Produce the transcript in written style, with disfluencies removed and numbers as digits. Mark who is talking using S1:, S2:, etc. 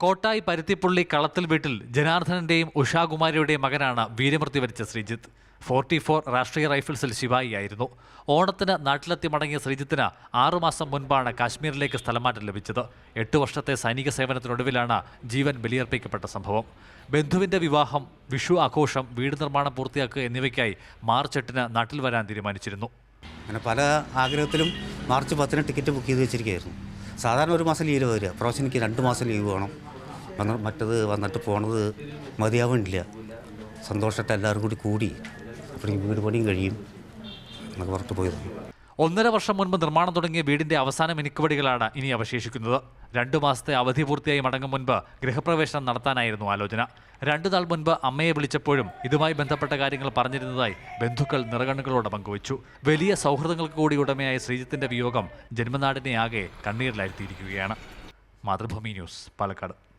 S1: കോട്ടായി പരുത്തിപ്പുള്ളി കളത്തിൽ വീട്ടിൽ ജനാർദ്ദനന്റെയും ഉഷാകുമാരിയുടെയും മകനാണ് വീരമൃത്യു വരിച്ച ശ്രീജിത്ത്. 44 രാഷ്ട്രീയ റൈഫിൾസിൽ ശിപായിയായിരുന്നു. ഓണത്തിന് നാട്ടിലെത്തി മടങ്ങിയ ശ്രീജിത്തിന് 6 മാസം മുൻപാണ് കാശ്മീരിലേക്ക് സ്ഥലമാറ്റം ലഭിച്ചത്. 8 വർഷത്തെ സൈനിക സേവനത്തിനൊടുവിലാണ് ജീവൻ ബലിയർപ്പിക്കപ്പെട്ട സംഭവം. ബന്ധുവിന്റെ വിവാഹം, വിഷു ആഘോഷം, വീട് നിർമ്മാണം പൂർത്തിയാക്കുക എന്നിവയ്ക്കായി മാർച്ച് 8-ന് നാട്ടിൽ വരാൻ തീരുമാനിച്ചിരുന്നു.
S2: അങ്ങനെ പല ആഗ്രഹത്തിലും മാർച്ച് 10-ന് ടിക്കറ്റ് ബുക്ക് ചെയ്ത് വെച്ചിരിക്കുകയായിരുന്നു. സാധാരണ 1 മാസം ലീവ് വരിക, പ്രാവശ്യം എനിക്ക് 2 മാസം ലീവ് വേണം. മറ്റത് വന്നിട്ട് പോണത് മതിയാവുന്നില്ല. സന്തോഷമായിട്ട് എല്ലാവരും കൂടി അപ്പോൾ ഈ വീട് പണിയും കഴിയും എന്നൊക്കെ പുറത്ത് പോയതാണ്.
S1: 1.5 വർഷം മുൻപ് നിർമ്മാണം തുടങ്ങിയ വീടിന്റെ അവസാന മിനുക്കുപടികളാണ് ഇനി അവശേഷിക്കുന്നത്. 2 മാസത്തെ അവധി പൂർത്തിയായി മടങ്ങും മുൻപ് ഗൃഹപ്രവേശനം നടത്താനായിരുന്നു ആലോചന. 2 നാൾ മുൻപ് അമ്മയെ വിളിച്ചപ്പോഴും ഇതുമായി ബന്ധപ്പെട്ട കാര്യങ്ങൾ പറഞ്ഞിരുന്നതായി ബന്ധുക്കൾ നിറകണ്ണുകളോടെ പങ്കുവച്ചു. വലിയ സൗഹൃദങ്ങൾക്ക് കൂടി ഉടമയായ ശ്രീജിത്തിന്റെ വിയോഗം ജന്മനാടിനെ ആകെ കണ്ണീരിലാഴ്ത്തിയിരിക്കുകയാണ്. മാതൃഭൂമി ന്യൂസ്, പാലക്കാട്.